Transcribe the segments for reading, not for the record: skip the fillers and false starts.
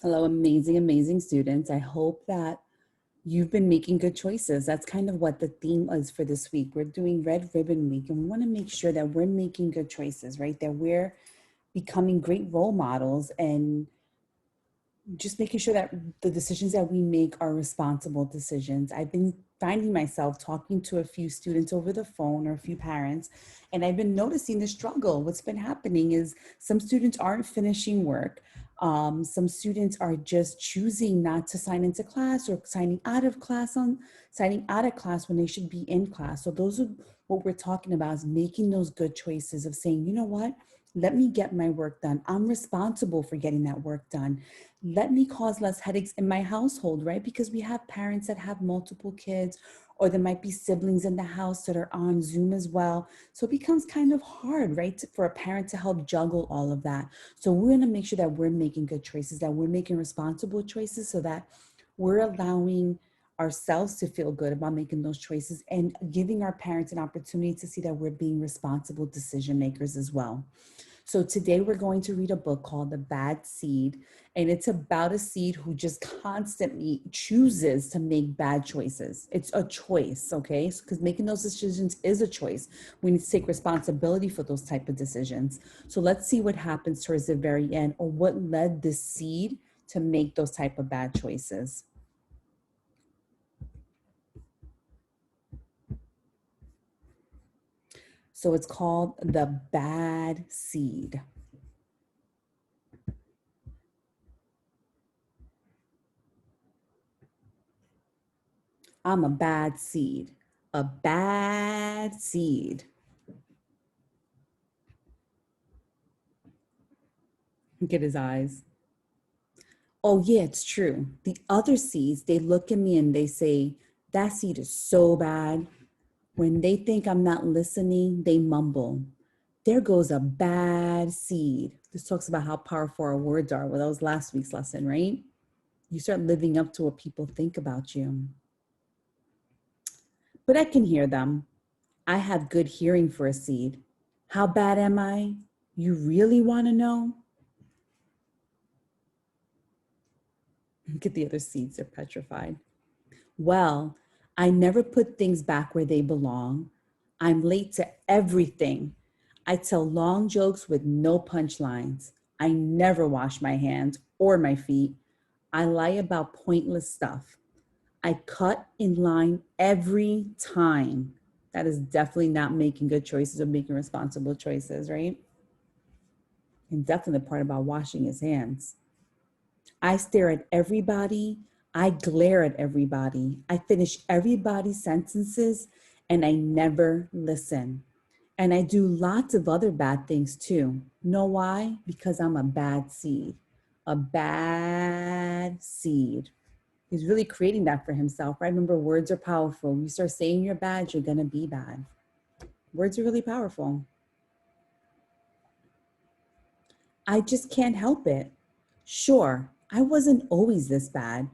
Hello, amazing, amazing students. I hope that you've been making good choices. That's kind of what the theme is for this week. We're doing Red Ribbon Week, and we want to make sure that we're making good choices, right? That we're becoming great role models and just making sure that the decisions that we make are responsible decisions. I've been finding myself talking to a few students over the phone or a few parents, and I've been noticing the struggle. What's been happening is some students aren't finishing work. Some students are just choosing not to sign into class or signing out of class when they should be in class. So those are what we're talking about, is making those good choices of saying, you know what? Let me get my work done. I'm responsible for getting that work done. Let me cause less headaches in my household, right? Because we have parents that have multiple kids, or there might be siblings in the house that are on Zoom as well. So it becomes kind of hard, right, for a parent to help juggle all of that. So we're going to make sure that we're making good choices, that we're making responsible choices, so that we're allowing ourselves to feel good about making those choices and giving our parents an opportunity to see that we're being responsible decision makers as well. So today we're going to read a book called The Bad Seed, and it's about a seed who just constantly chooses to make bad choices. It's a choice, okay? Because making those decisions is a choice. We need to take responsibility for those type of decisions. So let's see what happens towards the very end, or what led this seed to make those type of bad choices. So it's called The Bad Seed. I'm a bad seed. A bad seed. Look at his eyes. Oh, yeah, it's true. The other seeds, they look at me and they say, that seed is so bad. When they think I'm not listening, they mumble. There goes a bad seed. This talks about how powerful our words are. Well, that was last week's lesson, right? You start living up to what people think about you. But I can hear them. I have good hearing for a seed. How bad am I? You really want to know? Look at the other seeds, they're petrified. Well, I never put things back where they belong. I'm late to everything. I tell long jokes with no punchlines. I never wash my hands or my feet. I lie about pointless stuff. I cut in line every time. That is definitely not making good choices or making responsible choices, right? And definitely the part about washing his hands. I stare at everybody. I glare at everybody. I finish everybody's sentences, and I never listen. And I do lots of other bad things too. Know why? Because I'm a bad seed. A bad seed. He's really creating that for himself, right? Remember, words are powerful. You start saying you're bad, you're going to be bad. Words are really powerful. I just can't help it. Sure, I wasn't always this bad.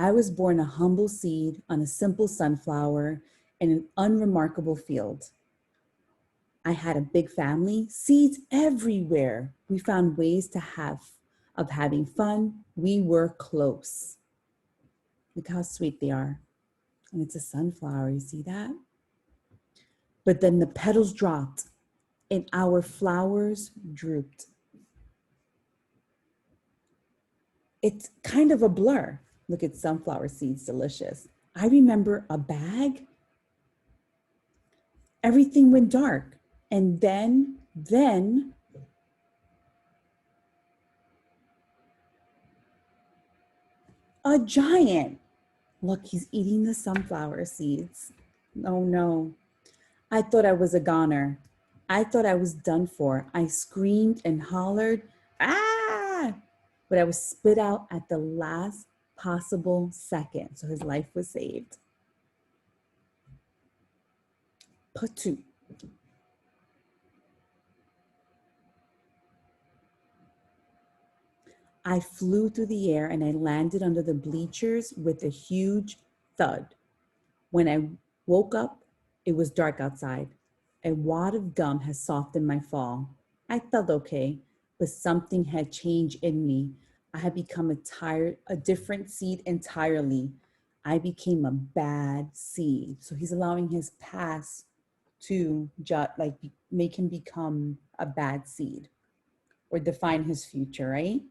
I was born a humble seed on a simple sunflower in an unremarkable field. I had a big family, seeds everywhere. We found ways of having fun. We were close. Look how sweet they are. And it's a sunflower, you see that? But then the petals dropped and our flowers drooped. It's kind of a blur. Look at sunflower seeds, delicious. I remember a bag. Everything went dark. And then a giant. Look, he's eating the sunflower seeds. Oh no. I thought I was a goner. I thought I was done for. I screamed and hollered, ah! But I was spit out at the last possible second. So his life was saved. Patu. I flew through the air and I landed under the bleachers with a huge thud. When I woke up, it was dark outside. A wad of gum had softened my fall. I felt okay, but something had changed in me. I had become a different seed entirely. I became a bad seed. So he's allowing his past to make him become a bad seed or define his future, right?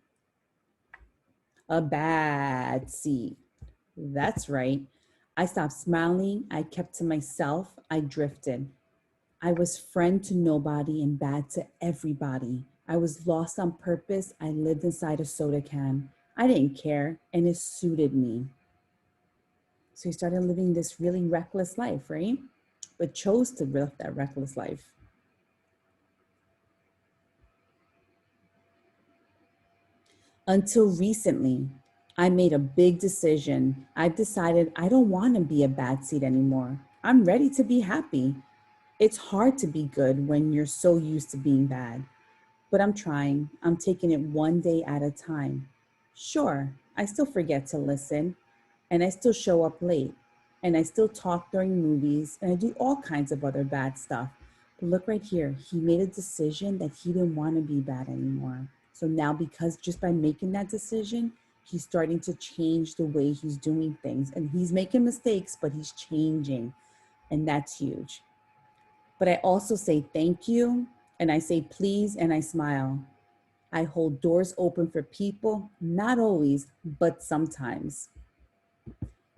A bad seed. That's right. I stopped smiling. I kept to myself. I drifted. I was friend to nobody and bad to everybody. I was lost on purpose. I lived inside a soda can. I didn't care, and it suited me. So he started living this really reckless life, right? But chose to live that reckless life. Until recently, I made a big decision. I've decided I don't want to be a bad seed anymore. I'm ready to be happy. It's hard to be good when you're so used to being bad. But I'm trying. I'm taking it one day at a time. Sure, I still forget to listen, and I still show up late, and I still talk during movies, and I do all kinds of other bad stuff. But look right here, he made a decision that he didn't want to be bad anymore. So now, because just by making that decision, he's starting to change the way he's doing things, and he's making mistakes, but he's changing, and that's huge. But I also say thank you, and I say please, and I smile. I hold doors open for people, not always, but sometimes.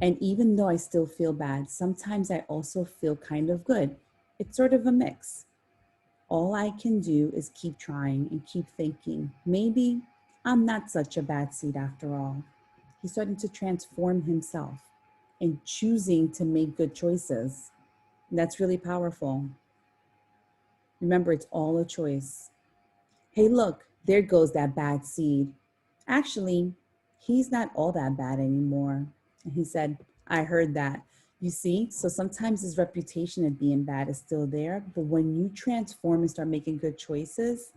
And even though I still feel bad, sometimes I also feel kind of good. It's sort of a mix. All I can do is keep trying and keep thinking, maybe I'm not such a bad seed after all. He's starting to transform himself and choosing to make good choices. And that's really powerful. Remember, it's all a choice. Hey, look, there goes that bad seed. Actually, he's not all that bad anymore. And he said, I heard that. You see, so sometimes his reputation of being bad is still there, but when you transform and start making good choices,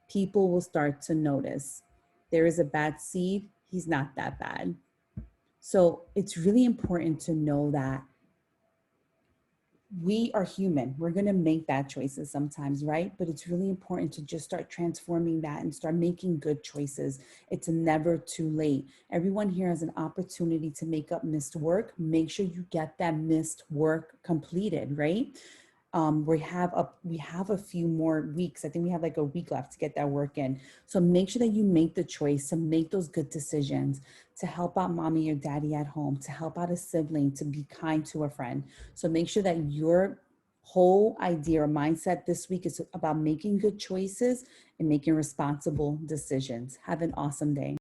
people will start to notice. There is a bad seed, he's not that bad. So it's really important to know that we are human. We're going to make bad choices sometimes, right? But it's really important to just start transforming that and start making good choices. It's never too late. Everyone here has an opportunity to make up missed work. Make sure you get that missed work completed, right? We have a few more weeks. I think we have like a week left to get that work in. So make sure that you make the choice to make those good decisions, to help out mommy or daddy at home, to help out a sibling, to be kind to a friend. So make sure that your whole idea or mindset this week is about making good choices and making responsible decisions. Have an awesome day.